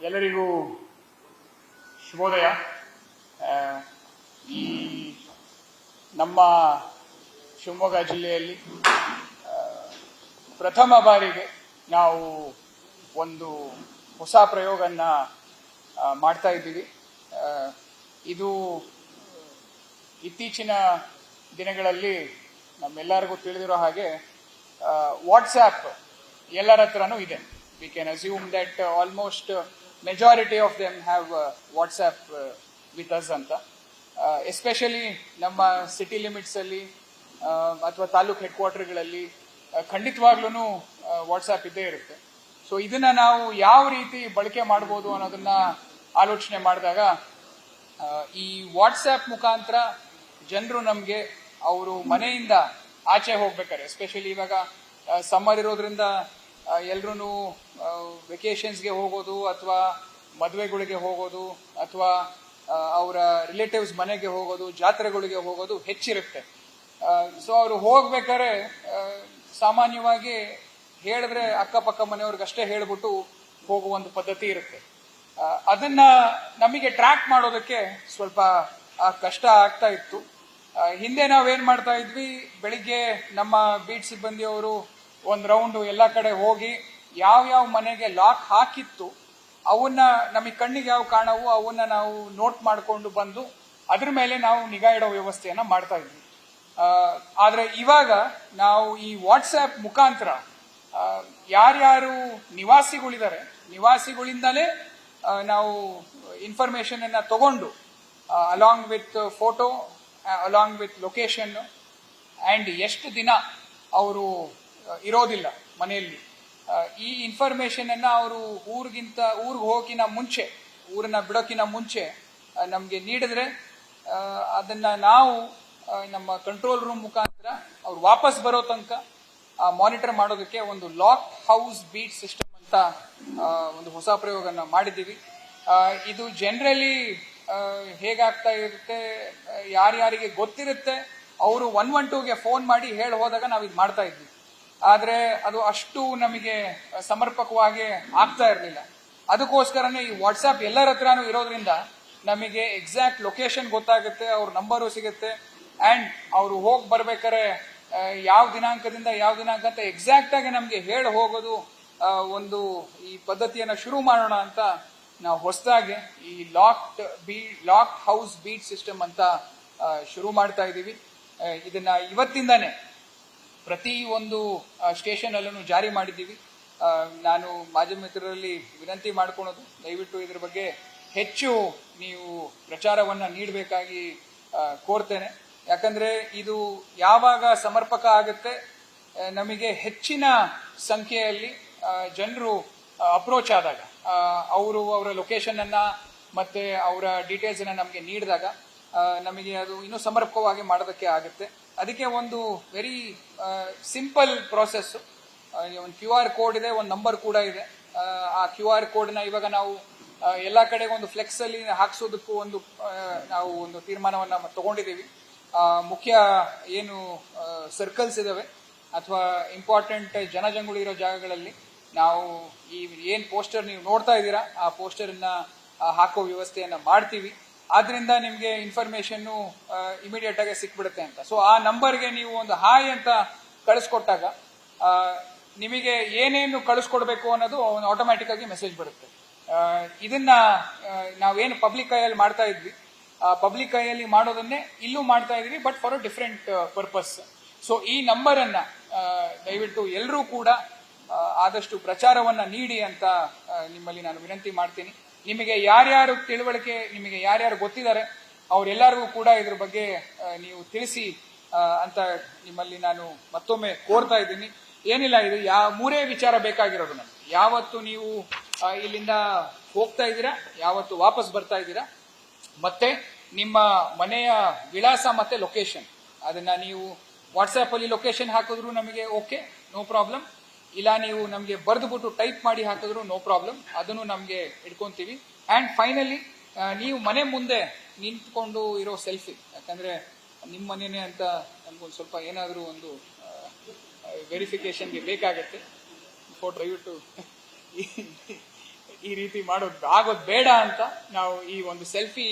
ಎಲ್ಲರಿಗೂ ಶುಭೋದಯ. ಈ ನಮ್ಮ ಶಿವಮೊಗ್ಗ ಜಿಲ್ಲೆಯಲ್ಲಿ ಪ್ರಥಮ ಬಾರಿಗೆ ನಾವು ಒಂದು ಹೊಸ ಪ್ರಯೋಗನ ಮಾಡ್ತಾ ಇದ್ದೀವಿ. ಇದು ಇತ್ತೀಚಿನ ದಿನಗಳಲ್ಲಿ ನಮ್ಮೆಲ್ಲರಿಗೂ ತಿಳಿದಿರೋ ಹಾಗೆ ವಾಟ್ಸ್ಆ್ಯಪ್ ಎಲ್ಲರ ಹತ್ರನೂ ಇದೆ. We can assume that almost majority of them have WhatsApp with us ಅಂತ. ಎಸ್ಪೆಷಲಿ ನಮ್ಮ ಸಿಟಿ ಲಿಮಿಟ್ಸ್ ಅಲ್ಲಿ ಅಥವಾ ತಾಲೂಕ್ ಹೆಡ್ ಕ್ವಾರ್ಟರ್ಗಳಲ್ಲಿ ಖಂಡಿತವಾಗ್ಲೂ ವಾಟ್ಸ್ಆ್ಯಪ್ ಇದ್ದೇ ಇರುತ್ತೆ. ಸೊ ಇದನ್ನ ನಾವು ಯಾವ ರೀತಿ ಬಳಕೆ ಮಾಡ್ಬೋದು ಅನ್ನೋದನ್ನ ಆಲೋಚನೆ ಮಾಡಿದಾಗ ಈ ವಾಟ್ಸ್ಆ್ಯಪ್ ಮುಖಾಂತರ ಜನರು ನಮಗೆ ಅವರು ಮನೆಯಿಂದ ಆಚೆ ಹೋಗ್ಬೇಕಾರೆ, ಎಸ್ಪೆಷಲಿ ಇವಾಗ ಸಮ್ಮರ್ ಇರೋದ್ರಿಂದ ಎಲ್ರೂ ವೆಕೇಶನ್ಸ್ಗೆ ಹೋಗೋದು ಅಥವಾ ಮದುವೆಗಳಿಗೆ ಹೋಗೋದು ಅಥವಾ ಅವರ ರಿಲೇಟಿವ್ಸ್ ಮನೆಗೆ ಹೋಗೋದು, ಜಾತ್ರೆಗಳಿಗೆ ಹೋಗೋದು ಹೆಚ್ಚಿರುತ್ತೆ. ಸೊ ಅವರು ಹೋಗ್ಬೇಕಾದ್ರೆ ಸಾಮಾನ್ಯವಾಗಿ ಹೇಳಿದ್ರೆ ಅಕ್ಕಪಕ್ಕ ಮನೆಯವ್ರಿಗಷ್ಟೇ ಹೇಳ್ಬಿಟ್ಟು ಹೋಗುವ ಒಂದು ಪದ್ಧತಿ ಇರುತ್ತೆ. ಅದನ್ನ ನಮಗೆ ಟ್ರ್ಯಾಕ್ ಮಾಡೋದಕ್ಕೆ ಸ್ವಲ್ಪ ಕಷ್ಟ ಆಗ್ತಾ ಇತ್ತು. ಹಿಂದೆ ನಾವೇನ್ ಮಾಡ್ತಾ ಇದ್ವಿ, ಬೆಳಿಗ್ಗೆ ನಮ್ಮ ಬೀಟ್ ಸಿಬ್ಬಂದಿಯವರು ಒಂದು ರೌಂಡ್ ಎಲ್ಲ ಕಡೆ ಹೋಗಿ ಯಾವ ಮನೆಗೆ ಲಾಕ್ ಹಾಕಿತ್ತು ಅವನ್ನ ನಮಗೆ ಕಣ್ಣಿಗೆ ಯಾವ ಕಾಣವು ಅವನ್ನ ನಾವು ನೋಟ್ ಮಾಡಿಕೊಂಡು ಬಂದು ಅದ್ರ ಮೇಲೆ ನಾವು ನಿಗಾ ಇಡೋ ವ್ಯವಸ್ಥೆಯನ್ನ ಮಾಡ್ತಾ ಇದ್ವಿ. ಆದ್ರೆ ಇವಾಗ ನಾವು ಈ ವಾಟ್ಸ್ಆ್ಯಪ್ ಮುಖಾಂತರ ಯಾರ್ಯಾರು ನಿವಾಸಿಗಳಿದ್ದಾರೆ, ನಿವಾಸಿಗಳಿಂದಲೇ ನಾವು ಇನ್ಫಾರ್ಮೇಶನ್ ಅನ್ನ ತಗೊಂಡು along with photo, along with location and ಎಷ್ಟು ದಿನ ಅವರು ಇರೋದಿಲ್ಲ ಮನೆಯಲ್ಲಿ, ಈ ಇನ್ಫಾರ್ಮೇಶನ್ ಅನ್ನ ಅವರು ಊರಿಗೆ ಹೋಗಿನ ಮುಂಚೆ, ಊರನ್ನ ಬಿಡೋಕಿನ ಮುಂಚೆ ನಮ್ಗೆ ನೀಡಿದ್ರೆ ಅದನ್ನ ನಾವು ನಮ್ಮ ಕಂಟ್ರೋಲ್ ರೂಮ್ ಮುಖಾಂತರ ಅವ್ರು ವಾಪಸ್ ಬರೋ ತನಕ ಮಾನಿಟರ್ ಮಾಡೋದಕ್ಕೆ ಒಂದು ಲಾಕ್ ಹೌಸ್ ಬೀಟ್ ಸಿಸ್ಟಮ್ ಅಂತ ಒಂದು ಹೊಸ ಪ್ರಯೋಗನ ಮಾಡಿದ್ದೀವಿ. ಇದು ಜನರಲಿ ಹೇಗಾಗ್ತಾ ಇರುತ್ತೆ, ಯಾರ್ಯಾರಿಗೆ ಗೊತ್ತಿರುತ್ತೆ ಅವರು 112ಗೆ ಫೋನ್ ಮಾಡಿ ಹೇಳಿ ಹೋದಾಗ ನಾವು ಇದು ಮಾಡ್ತಾ ಇದ್ವಿ. ಆದ್ರೆ ಅದು ಅಷ್ಟು ನಮಗೆ ಸಮರ್ಪಕವಾಗಿ ಆಗ್ತಾ ಇರಲಿಲ್ಲ. ಅದಕ್ಕೋಸ್ಕರನೇ ಈ ವಾಟ್ಸ್ಆ್ಯಪ್ ಎಲ್ಲರ ಹತ್ರನೂ ಇರೋದ್ರಿಂದ ನಮಗೆ ಎಕ್ಸಾಕ್ಟ್ ಲೊಕೇಶನ್ ಗೊತ್ತಾಗುತ್ತೆ, ಅವ್ರ ನಂಬರು ಸಿಗುತ್ತೆ ಅಂಡ್ ಅವರು ಹೋಗಿ ಬರ್ಬೇಕಾರೆ ಯಾವ ದಿನಾಂಕದಿಂದ ಯಾವ ದಿನಾಂಕ ಅಂತ ಎಕ್ಸಾಕ್ಟ್ ಆಗಿ ನಮಗೆ ಹೇಳಿ ಹೋಗೋದು ಒಂದು ಈ ಪದ್ಧತಿಯನ್ನ ಶುರು ಮಾಡೋಣ ಅಂತ ನಾವು ಹೊಸದಾಗಿ ಈ ಲಾಕ್ ಹೌಸ್ ಬೀಟ್ ಸಿಸ್ಟಮ್ ಅಂತ ಶುರು ಮಾಡ್ತಾ ಇದ್ದೀವಿ. ಇದನ್ನ ಇವತ್ತಿಂದಾನೆ ಪ್ರತಿ ಒಂದು ಸ್ಟೇಷನ್ ಅಲ್ಲೂ ಜಾರಿ ಮಾಡಿದ್ದೀವಿ. ನಾನು ಮಾಧ್ಯಮ ಮಿತ್ರರಲ್ಲಿ ವಿನಂತಿ ಮಾಡ್ಕೊಳೋದು, ದಯವಿಟ್ಟು ಇದ್ರ ಬಗ್ಗೆ ಹೆಚ್ಚು ನೀವು ಪ್ರಚಾರವನ್ನ ನೀಡಬೇಕಾಗಿ ಕೋರ್ತೇನೆ. ಯಾಕಂದ್ರೆ ಇದು ಯಾವಾಗ ಸಮರ್ಪಕ ಆಗುತ್ತೆ, ನಮಗೆ ಹೆಚ್ಚಿನ ಸಂಖ್ಯೆಯಲ್ಲಿ ಜನರು ಅಪ್ರೋಚ್ ಆದಾಗ, ಅವರು ಅವರ ಲೊಕೇಶನ್ ಅನ್ನ ಮತ್ತೆ ಅವರ ಡೀಟೇಲ್ಸ್ ಅನ್ನ ನಮಗೆ ನೀಡಿದಾಗ ನಮಗೆ ಅದು ಇನ್ನೂ ಸಮರ್ಪಕವಾಗಿ ಮಾಡೋದಕ್ಕೆ ಆಗುತ್ತೆ. ಅದಕ್ಕೆ ಒಂದು ವೆರಿ ಸಿಂಪಲ್ ಪ್ರಾಸೆಸ್, ಒಂದು QR ಕೋಡ್ ಇದೆ, ಒಂದು ನಂಬರ್ ಕೂಡ ಇದೆ. ಆ QR ಕೋಡ್ನ ಇವಾಗ ನಾವು ಎಲ್ಲ ಕಡೆಗೆ ಒಂದು ಫ್ಲೆಕ್ಸ್ ಅಲ್ಲಿ ಹಾಕ್ಸೋದಕ್ಕೂ ನಾವು ಒಂದು ತೀರ್ಮಾನವನ್ನ ತಗೊಂಡಿದ್ದೀವಿ. ಮುಖ್ಯ ಏನು ಸರ್ಕಲ್ಸ್ ಇದಾವೆ ಅಥವಾ ಇಂಪಾರ್ಟೆಂಟ್ ಜನಜಂಗುಳಿ ಇರೋ ಜಾಗಗಳಲ್ಲಿ ನಾವು ಈ ಏನ್ ಪೋಸ್ಟರ್ ನೀವು ನೋಡ್ತಾ ಇದ್ದೀರಾ ಆ ಪೋಸ್ಟರ್ ಅನ್ನ ಹಾಕೋ ವ್ಯವಸ್ಥೆಯನ್ನ ಮಾಡ್ತೀವಿ. ಆದ್ರಿಂದ ನಿಮ್ಗೆ ಇನ್ಫಾರ್ಮೇಶನ್ ಇಮಿಡಿಯೇಟ್ ಆಗಿ ಸಿಕ್ಬಿಡುತ್ತೆ ಅಂತ. ಸೊ ಆ ನಂಬರ್ಗೆ ನೀವು ಒಂದು ಹಾಯ್ ಅಂತ ಕಳಿಸ್ಕೊಟ್ಟಾಗ ನಿಮಗೆ ಏನೇನು ಕಳಿಸ್ಕೊಡ್ಬೇಕು ಅನ್ನೋದು ಆಟೋಮ್ಯಾಟಿಕ್ ಆಗಿ ಮೆಸೇಜ್ ಬರುತ್ತೆ. ಇದನ್ನ ನಾವೇನು ಪಬ್ಲಿಕ್ ಕೈಯಲ್ಲಿ ಮಾಡ್ತಾ ಇದ್ವಿ, ಪಬ್ಲಿಕ್ ಕೈಯಲ್ಲಿ ಮಾಡೋದನ್ನೇ ಇಲ್ಲೂ ಮಾಡ್ತಾ ಇದೀವಿ, but for a different purpose. So ಈ ನಂಬರ್ ಅನ್ನ ದಯವಿಟ್ಟು ಎಲ್ಲರೂ ಕೂಡ ಆದಷ್ಟು ಪ್ರಚಾರವನ್ನ ನೀಡಿ ಅಂತ ನಿಮ್ಮಲ್ಲಿ ನಾನು ವಿನಂತಿ ಮಾಡ್ತೀನಿ. ನಿಮಗೆ ಯಾರ್ಯಾರು ತಿಳುವಳಿಕೆ, ನಿಮಗೆ ಯಾರ್ಯಾರು ಗೊತ್ತಿದ್ದಾರೆ ಅವರೆಲ್ಲರಿಗೂ ಕೂಡ ಇದ್ರ ಬಗ್ಗೆ ನೀವು ತಿಳಿಸಿ ಅಂತ ನಿಮ್ಮಲ್ಲಿ ನಾನು ಮತ್ತೊಮ್ಮೆ ಕೋರ್ತಾ ಇದ್ದೀನಿ. ಏನಿಲ್ಲ, ಇದು ಮೂರೇ ವಿಚಾರ ಬೇಕಾಗಿರೋದು ನಮ್ಗೆ. ಯಾವತ್ತು ನೀವು ಇಲ್ಲಿಂದ ಹೋಗ್ತಾ ಇದ್ದೀರಾ, ಯಾವತ್ತು ವಾಪಸ್ ಬರ್ತಾ ಇದ್ದೀರಾ, ಮತ್ತೆ ನಿಮ್ಮ ಮನೆಯ ವಿಳಾಸ ಮತ್ತೆ ಲೊಕೇಶನ್, ಅದನ್ನ ನೀವು ವಾಟ್ಸ್ಆ್ಯಪ್ ಅಲ್ಲಿ ಲೊಕೇಶನ್ ಹಾಕಿದ್ರು ನಮಗೆ ಓಕೆ, ನೋ ಪ್ರಾಬ್ಲಮ್. ಇಲ್ಲ ನೀವು ನಮಗೆ ಬರೆದುಬಿಟ್ಟು ಟೈಪ್ ಮಾಡಿ ಹಾಕಿದ್ರು ನೋ ಪ್ರಾಬ್ಲಮ್, ಅದನ್ನು ನಮಗೆ ಇಟ್ಕೊಂತೀವಿ. ಅಂಡ್ ಫೈನಲಿ ನೀವು ಮನೆ ಮುಂದೆ ನಿಂತ್ಕೊಂಡು ಇರೋ ಸೆಲ್ಫಿ, ಯಾಕಂದ್ರೆ ನಿಮ್ಮ ಮನೆನೇ ಅಂತ ನಮ್ಗೊಂದು ಸ್ವಲ್ಪ ಏನಾದರೂ ಒಂದು ವೆರಿಫಿಕೇಶನ್ಗೆ ಬೇಕಾಗತ್ತೆ. ದಯವಿಟ್ಟು ಈ ರೀತಿ ಆಗೋದು ಬೇಡ ಅಂತ ನಾವು ಈ ಒಂದು ಸೆಲ್ಫಿ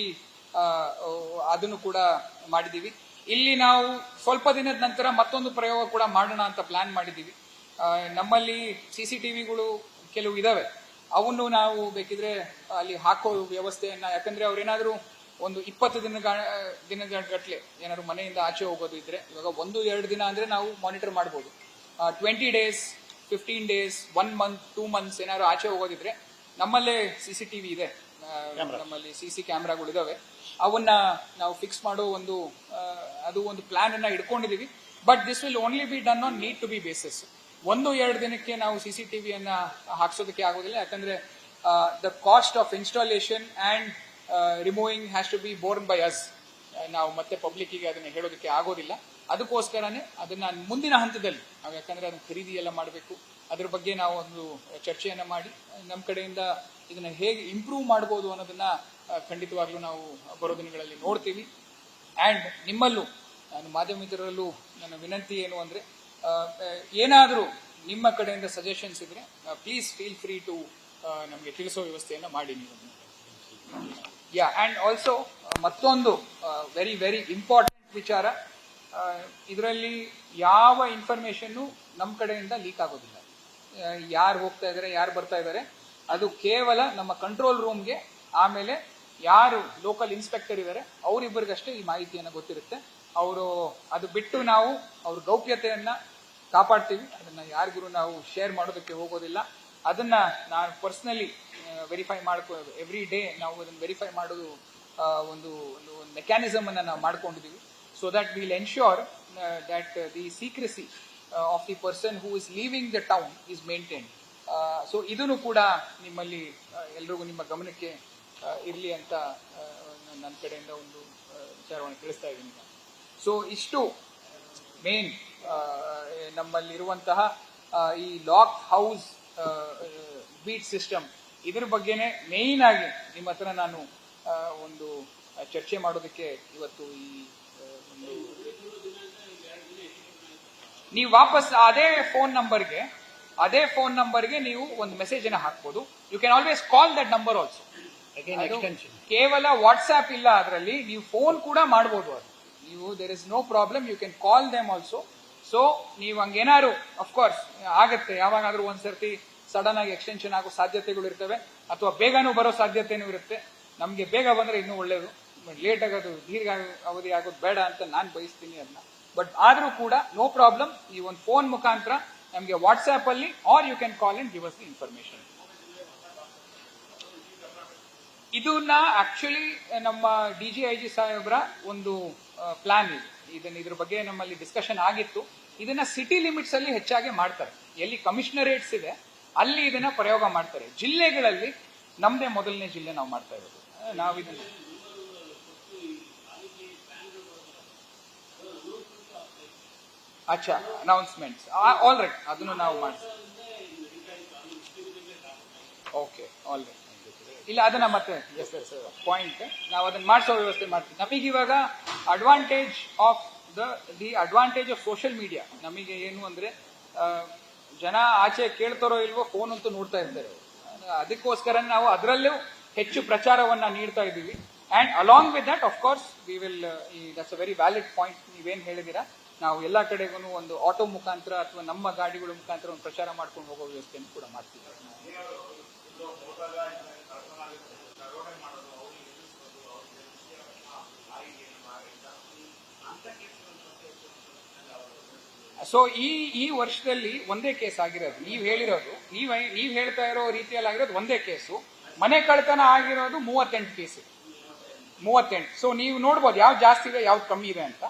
ಅದನ್ನು ಕೂಡ ಮಾಡಿದೀವಿ. ಇಲ್ಲಿ ನಾವು ಸ್ವಲ್ಪ ದಿನದ ನಂತರ ಮತ್ತೊಂದು ಪ್ರಯೋಗ ಕೂಡ ಮಾಡೋಣ ಅಂತ ಪ್ಲಾನ್ ಮಾಡಿದೀವಿ. ನಮ್ಮಲ್ಲಿ CCTVಗಳು ಕೆಲವು ಇದಾವೆ, ಅವನ್ನು ನಾವು ಬೇಕಿದ್ರೆ ಅಲ್ಲಿ ಹಾಕೋ ವ್ಯವಸ್ಥೆಯನ್ನ, ಯಾಕಂದ್ರೆ ಅವ್ರೇನಾದ್ರೂ ಒಂದು 20 ದಿನಗಟ್ಟಲೆ ಏನಾದ್ರು ಮನೆಯಿಂದ ಆಚೆ ಹೋಗೋದು ಇದ್ರೆ, ಇವಾಗ 1-2 ದಿನ ಅಂದ್ರೆ ನಾವು ಮಾನಿಟರ್ ಮಾಡ್ಬೋದು. 20 days, 15 days, 1 month, 2 months ಏನಾದ್ರು ಆಚೆ ಹೋಗೋದಿದ್ರೆ ನಮ್ಮಲ್ಲೇ CCTV ಇದೆ, ನಮ್ಮಲ್ಲಿ CC ಕ್ಯಾಮ್ರಾಗಳು ಇದಾವೆ. ಅವನ್ನ ನಾವು ಫಿಕ್ಸ್ ಮಾಡೋ ಅದು ಒಂದು ಪ್ಲಾನ್ ಅನ್ನ ಇಟ್ಕೊಂಡಿದೀವಿ. But this will only be done on need to be basis. 1-2 ದಿನಕ್ಕೆ ನಾವು CCTV ಅನ್ನ ಹಾಕ್ಸೋದಕ್ಕೆ ಆಗೋದಿಲ್ಲ, ಯಾಕಂದ್ರೆ the cost of installation and removing has to be borne by us. ನಾವು ಮತ್ತೆ ಪಬ್ಲಿಕ್ಕಿಗೆ ಅದನ್ನ ಹೇಳೋದಕ್ಕೆ ಆಗೋದಿಲ್ಲ. ಅದಕ್ಕೋಸ್ಕರನೇ ಅದನ್ನ ಮುಂದಿನ ಹಂತದಲ್ಲಿ ನಾವು, ಯಾಕಂದ್ರೆ ಅದನ್ನ ಖರೀದಿ ಎಲ್ಲ ಮಾಡಬೇಕು, ಅದ್ರ ಬಗ್ಗೆ ನಾವು ಒಂದು ಚರ್ಚೆಯನ್ನ ಮಾಡಿ ನಮ್ಮ ಕಡೆಯಿಂದ ಇದನ್ನ ಹೇಗೆ ಇಂಪ್ರೂವ್ ಮಾಡಬಹುದು ಅನ್ನೋದನ್ನ ಖಂಡಿತವಾಗ್ಲೂ ನಾವು ಬರೋ ದಿನಗಳಲ್ಲಿ ನೋಡ್ತೀವಿ. ಅಂಡ್ ನಿಮ್ಮಲ್ಲೂ, ನಾನು ಮಾಧ್ಯಮಿತರಲ್ಲೂ ನನ್ನ ವಿನಂತಿ ಏನು ಅಂದ್ರೆ, ಏನಾದರೂ ನಿಮ್ಮ ಕಡೆಯಿಂದ ಸಜೆಷನ್ಸ್ ಇದ್ರೆ ಪ್ಲೀಸ್ ಫೀಲ್ ಫ್ರೀ ಟು ನಮಗೆ ತಿಳಿಸೋ ವ್ಯವಸ್ಥೆಯನ್ನ ಮಾಡಿ ನೀವು. ಅಂಡ್ ಆಲ್ಸೋ ಮತ್ತೊಂದು ವೆರಿ ವೆರಿ ಇಂಪಾರ್ಟೆಂಟ್ ವಿಚಾರ, ಇದರಲ್ಲಿ ಯಾವ ಇನ್ಫಾರ್ಮೇಶನ್ ನಮ್ಮ ಕಡೆಯಿಂದ ಲೀಕ್ ಆಗೋದಿಲ್ಲ. ಯಾರು ಹೋಗ್ತಾ ಇದ್ದಾರೆ, ಯಾರು ಬರ್ತಾ ಇದ್ದಾರೆ, ಅದು ಕೇವಲ ನಮ್ಮ ಕಂಟ್ರೋಲ್ ರೂಮ್ಗೆ, ಆಮೇಲೆ ಯಾರು ಲೋಕಲ್ ಇನ್ಸ್ಪೆಕ್ಟರ್ ಇದ್ದಾರೆ ಅವರಿಬ್ಬರಿಗಷ್ಟೇ ಈ ಮಾಹಿತಿಯನ್ನು ಗೊತ್ತಿರುತ್ತೆ. ಅದು ಬಿಟ್ಟು ನಾವು ಅವ್ರ ಗೌಪ್ಯತೆಯನ್ನ ಕಾಪಾಡ್ತೀವಿ, ಅದನ್ನ ಯಾರಿಗೂ ನಾವು ಶೇರ್ ಮಾಡೋದಕ್ಕೆ ಹೋಗೋದಿಲ್ಲ. ಅದನ್ನ ನಾನು ಪರ್ಸನಲಿ ವೆರಿಫೈ ಎವ್ರಿ ಡೇ ನಾವು ಅದನ್ನ ವೆರಿಫೈ ಮಾಡೋದು ಒಂದು ಮೆಕ್ಯಾನಿಸಮ್ ಅನ್ನ ನಾವು ಮಾಡ್ಕೊಂಡಿದೀವಿ. So that will ensure that the secrecy of the person who is leaving the town is maintain. So ಇದನ್ನು ಕೂಡ ನಿಮ್ಮಲ್ಲಿ ಎಲ್ರಿಗೂ ನಿಮ್ಮ ಗಮನಕ್ಕೆ ಇರಲಿ ಅಂತ ನನ್ನ ಕಡೆಯಿಂದ ಒಂದು ವಿಚಾರವನ್ನು ತಿಳಿಸ್ತಾ ಇದ್ದೀನಿ. ಸೊ ಇಷ್ಟು ಮೇನ್ ನಮ್ಮಲ್ಲಿರುವಂತಹ ಈ ಲಾಕ್ ಹೌಸ್ ಬೀಟ್ ಸಿಸ್ಟಮ್, ಇದ್ರ ಬಗ್ಗೆನೆ ಮೇನ್ ಆಗಿ ನಿಮ್ಮ ಹತ್ರ ನಾನು ಒಂದು ಚರ್ಚೆ ಮಾಡೋದಕ್ಕೆ ಇವತ್ತು ಈ ಒಂದು, ನೀವು ವಾಪಸ್ ಅದೇ ಫೋನ್ ನಂಬರ್ಗೆ ನೀವು ಒಂದು ಮೆಸೇಜ್ ಅನ್ನ ಹಾಕ್ಬೋದು. You can always call that number also. ಕೇವಲ ವಾಟ್ಸ್ಆಪ್ ಇಲ್ಲ, ಅದರಲ್ಲಿ ನೀವು ಫೋನ್ ಕೂಡ ಮಾಡಬಹುದು. ಅದು ನೀವು there is no problem, you can call them also. So ನೀವು ಹಂಗೇನಾದ್ರು ಅಫ್ಕೋರ್ಸ್ ಆಗತ್ತೆ, ಯಾವಾಗಾದ್ರೂ ಒಂದ್ಸರ್ತಿ ಸಡನ್ ಆಗಿ ಎಕ್ಸ್ಟೆನ್ಷನ್ ಆಗೋ ಸಾಧ್ಯತೆಗಳು ಇರ್ತವೆ, ಅಥವಾ ಬೇಗನೂ ಬರೋ ಸಾಧ್ಯತೆನೂ ಇರುತ್ತೆ. ನಮ್ಗೆ ಬೇಗ ಬಂದ್ರೆ ಇನ್ನೂ ಒಳ್ಳೇದು, ಲೇಟ್ ಆಗೋದು, ದೀರ್ಘ ಅವಧಿ ಆಗೋದು ಬೇಡ ಅಂತ ನಾನು ಬಯಸ್ತೀನಿ ಅದನ್ನ. ಬಟ್ ಆದ್ರೂ ಕೂಡ ನೋ ಪ್ರಾಬ್ಲಮ್, ಈ ಒಂದು ಫೋನ್ ಮುಖಾಂತರ ನಮಗೆ ವಾಟ್ಸ್ಆಪ್ ಅಲ್ಲಿ, or you can call and give us the information. ಇದನ್ನ ಆಕ್ಚುಲಿ ನಮ್ಮ DGIG ಸಾಹೇಬ್ರ ಒಂದು ಪ್ಲಾನ್ ಇದೆ. ಇದ್ರ ಬಗ್ಗೆ ನಮ್ಮಲ್ಲಿ ಡಿಸ್ಕಷನ್ ಆಗಿತ್ತು. ಇದನ್ನ ಸಿಟಿ ಲಿಮಿಟ್ಸ್ ಅಲ್ಲಿ ಹೆಚ್ಚಾಗಿ ಮಾಡ್ತಾರೆ, ಎಲ್ಲಿ ಕಮಿಷನರೇಟ್ಸ್ ಇದೆ ಅಲ್ಲಿ ಇದನ್ನ ಪ್ರಯೋಗ ಮಾಡ್ತಾರೆ. ಜಿಲ್ಲೆಗಳಲ್ಲಿ ನಮ್ದೇ ಮೊದಲನೇ ಜಿಲ್ಲೆ ನಾವು ಮಾಡ್ತಾ ಇರೋದು. ನಾವು ಇದನ್ನ ಅನೌನ್ಸ್ಮೆಂಟ್ಸ್ ಆಲ್ ರೈಟ್, ಅದನ್ನು ನಾವು ಮಾಡ್ತೀವಿ. Okay, all right. ಇಲ್ಲ, ಅದನ್ನ ಮತ್ತೆ ಪಾಯಿಂಟ್ ನಾವು ಅದನ್ನ ಮಾಡಿಸೋ ವ್ಯವಸ್ಥೆ ಮಾಡ್ತೀವಿ. ನಮಗೆ ಇವಾಗ ಅಡ್ವಾಂಟೇಜ್ ಆಫ್ ಸೋಷಿಯಲ್ ಮೀಡಿಯಾ ನಮಗೆ ಏನು ಅಂದ್ರೆ, ಜನ ಆಚೆ ಕೇಳ್ತಾರೋ ಇಲ್ವೋ, ಫೋನ್ ಅಂತೂ ನೋಡ್ತಾ ಇರ್ತಾರೆ. ಅದಕ್ಕೋಸ್ಕರ ನಾವು ಅದರಲ್ಲೂ ಹೆಚ್ಚು ಪ್ರಚಾರವನ್ನ ನೀಡ್ತಾ ಇದ್ದೀವಿ. And along with that of course we will, that's a very valid point ನೀವೇನ್ ಹೇಳಿದಿರಾ, ನಾವು ಎಲ್ಲಾ ಕಡೆಗೂ ಒಂದು ಆಟೋ ಮುಖಾಂತರ ಅಥವಾ ನಮ್ಮ ಗಾಡಿಗಳ ಮುಖಾಂತರ ಒಂದು ಪ್ರಚಾರ ಮಾಡ್ಕೊಂಡು ಹೋಗೋ ವ್ಯವಸ್ಥೆಯನ್ನು ಕೂಡ ಮಾಡ್ತೀವಿ. ಸೊ ಈ ವರ್ಷದಲ್ಲಿ ಒಂದೇ ಕೇಸ್ ಆಗಿರೋದು, ನೀವ್ ಹೇಳ್ತಾ ಇರೋ ರೀತಿಯಲ್ಲಿ ಆಗಿರೋದು ಒಂದೇ ಕೇಸು. ಮನೆ ಕಳ್ತನ ಆಗಿರೋದು 38 ಕೇಸ್, 38. ಸೊ ನೀವು ನೋಡ್ಬೋದು ಯಾವ್ದು ಜಾಸ್ತಿ ಇದೆ, ಯಾವ್ದು ಕಮ್ಮಿ ಇದೆ ಅಂತ.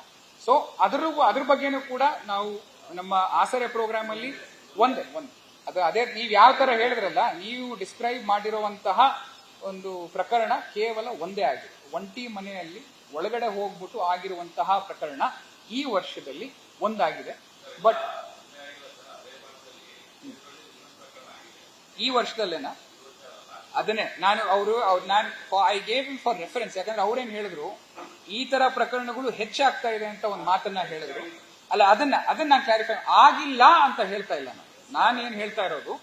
ಸೊ ಅದ್ರ ಬಗ್ಗೆನೂ ಕೂಡ ನಾವು ನಮ್ಮ ಆಸರೆ ಪ್ರೋಗ್ರಾಮ್ ಅಲ್ಲಿ ಅದೇ ನೀವು ಯಾವ ತರ ಹೇಳಿದ್ರಲ್ಲ, ನೀವು ಡಿಸ್ಕ್ರೈಬ್ ಮಾಡಿರುವಂತಹ ಒಂದು ಪ್ರಕರಣ ಕೇವಲ ಒಂದೇ ಆಗಿದೆ. ಒಂಟಿ ಮನೆಯಲ್ಲಿ ಒಳಗಡೆ ಹೋಗ್ಬಿಟ್ಟು ಆಗಿರುವಂತಹ ಪ್ರಕರಣ ಈ ವರ್ಷದಲ್ಲಿ ಒಂದಾಗಿದೆ. ಬಟ್ ಈ ವರ್ಷದಲ್ಲೇನಾ ಅದನ್ನೇ I gave him for reference. ಯಾಕಂದ್ರೆ ಅವ್ರೇನ್ ಹೇಳಿದ್ರು, ಈ ತರ ಪ್ರಕರಣಗಳು ಹೆಚ್ಚಾಗ್ತಾ ಇದೆ ಅಂತ ಒಂದು ಮಾತನ್ನ ಹೇಳಿದ್ರು. ಅಲ್ಲ, ಅದನ್ನ ಕ್ಲಾರಿಫೈ ಆಗಿಲ್ಲ ಅಂತ ಹೇಳ್ತಾ ಇಲ್ಲ. ನಾನೇನ್ ಹೇಳ್ತಾ ಇರೋದು,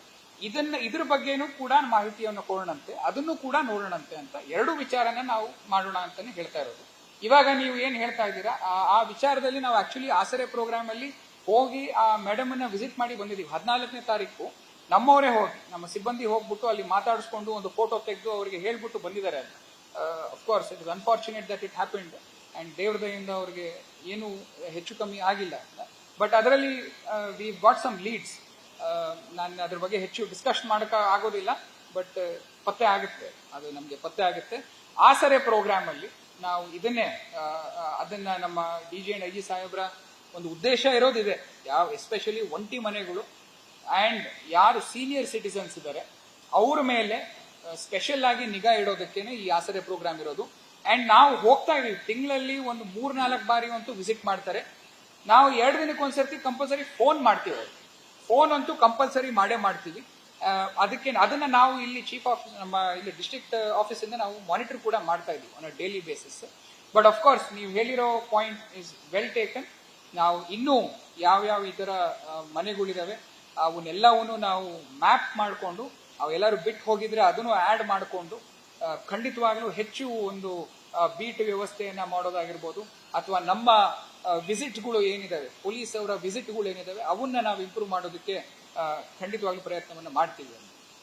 ಇದ್ರ ಬಗ್ಗೆನೂ ಕೂಡ ಮಾಹಿತಿಯನ್ನು ಕೊಡೋಣಂತೆ, ಅದನ್ನು ಕೂಡ ನೋಡೋಣಂತೆ ಅಂತ ಎರಡು ವಿಚಾರನ ನಾವು ಮಾಡೋಣ ಅಂತಾನೆ ಹೇಳ್ತಾ ಇರೋದು. ಇವಾಗ ನೀವು ಏನ್ ಹೇಳ್ತಾ ಇದ್ದೀರಾ ಆ ವಿಚಾರದಲ್ಲಿ ನಾವು ಆಕ್ಚುಲಿ ಆಸರೆ ಪ್ರೋಗ್ರಾಮ್ ಅಲ್ಲಿ ಹೋಗಿ ಆ ಮೇಡಮ್ ಅನ್ನ ವಿಸಿಟ್ ಮಾಡಿ ಬಂದಿದ್ದೀವಿ. 14ನೇ ತಾರೀಕು ನಮ್ಮವರೇ ಹೋಗಿ, ನಮ್ಮ ಸಿಬ್ಬಂದಿ ಹೋಗ್ಬಿಟ್ಟು ಅಲ್ಲಿ ಮಾತಾಡಿಸ್ಕೊಂಡು ಒಂದು ಫೋಟೋ ತೆಗೆದು ಅವರಿಗೆ ಹೇಳ್ಬಿಟ್ಟು ಬಂದಿದ್ದಾರೆ. Of course it is unfortunate that it happened and ದೇವ್ರ ದಯಿಂದ ಅವ್ರಿಗೆ ಏನು ಹೆಚ್ಚು ಕಮ್ಮಿ ಆಗಿಲ್ಲ. ಬಟ್ ಅದರಲ್ಲಿ ವಿ ಗಾಟ್ ಸಮ್ ಲೀಡ್ಸ್. ನಾನು ಅದ್ರ ಬಗ್ಗೆ ಹೆಚ್ಚು ಡಿಸ್ಕಸ್ ಮಾಡಕ ಆಗೋದಿಲ್ಲ, ಬಟ್ ಪತ್ತೆ ಆಗುತ್ತೆ, ಅದು ನಮಗೆ ಪತ್ತೆ ಆಗುತ್ತೆ. ಆಸರೆ ಪ್ರೋಗ್ರಾಮ್ ಅಲ್ಲಿ ನಾವು ಅದನ್ನ ನಮ್ಮ DJ and IG ಸಾಹೇಬ್ರ ಒಂದು ಉದ್ದೇಶ ಇರೋದಿದೆ. ಎಸ್ಪೆಷಲಿ ಒಂಟಿ ಮನೆಗಳು ಅಂಡ್ ಯಾರು ಸೀನಿಯರ್ ಸಿಟಿಸನ್ಸ್ ಇದ್ದಾರೆ ಅವ್ರ ಮೇಲೆ ಸ್ಪೆಷಲ್ ಆಗಿ ನಿಗಾ ಇಡೋದಕ್ಕೇನೆ ಈ ಆಸರೆ ಪ್ರೋಗ್ರಾಮ್ ಇರೋದು. ಅಂಡ್ ನಾವು ಹೋಗ್ತಾ ಇದೀವಿ, ತಿಂಗಳಲ್ಲಿ ಒಂದು 3-4 ಬಾರಿ ಅಂತೂ ವಿಸಿಟ್ ಮಾಡ್ತಾರೆ. ನಾವು 2 ದಿನಕ್ಕೊಂದ್ಸರ್ತಿ ಕಂಪಲ್ಸರಿ ಫೋನ್ ಮಾಡ್ತೀವಿ. ಫೋನ್ ಅಂತೂ ಕಂಪಲ್ಸರಿ ಮಾಡೇ ಮಾಡ್ತೀವಿ. ಅದನ್ನ ನಾವು ಇಲ್ಲಿ ಚೀಫ್ ಆಫೀಸ್, ನಮ್ಮ ಇಲ್ಲಿ ಡಿಸ್ಟ್ರಿಕ್ಟ್ ಆಫೀಸ್ ಇಂದ ನಾವು ಮಾನಿಟರ್ ಕೂಡ ಮಾಡ್ತಾ ಇದೀವಿ on a daily basis. But of course ನೀವು ಹೇಳಿರೋ ಪಾಯಿಂಟ್ ಇಸ್ ವೆಲ್ ಟೇಕನ್. ನಾವು ಇನ್ನೂ ಯಾವ್ಯಾವ ಈ ತರ ಮನೆಗಳಿದಾವೆ ಅವನ್ನೆಲ್ಲವನ್ನು ನಾವು ಮ್ಯಾಪ್ ಮಾಡಿಕೊಂಡು, ಅವೆಲ್ಲರೂ ಬಿಟ್ಟು ಹೋಗಿದ್ರೆ ಅದನ್ನು ಆಡ್ ಮಾಡಿಕೊಂಡು ಖಂಡಿತವಾಗ್ಲೂ ಹೆಚ್ಚು ಒಂದು ಬೀಟ್ ವ್ಯವಸ್ಥೆಯನ್ನ ಮಾಡೋದಾಗಿರ್ಬೋದು, ಅಥವಾ ನಮ್ಮ ವಿಸಿಟ್ಗಳು ಏನಿದಾವೆ, ಪೊಲೀಸ್ ಅವರ ವಿಸಿಟ್ಗಳು ಏನಿದಾವೆ ಅವನ್ನ ನಾವು ಇಂಪ್ರೂವ್ ಮಾಡೋದಕ್ಕೆ ಖಂಡಿತವಾಗ್ಲೂ ಪ್ರಯತ್ನವನ್ನ ಮಾಡ್ತೀವಿ.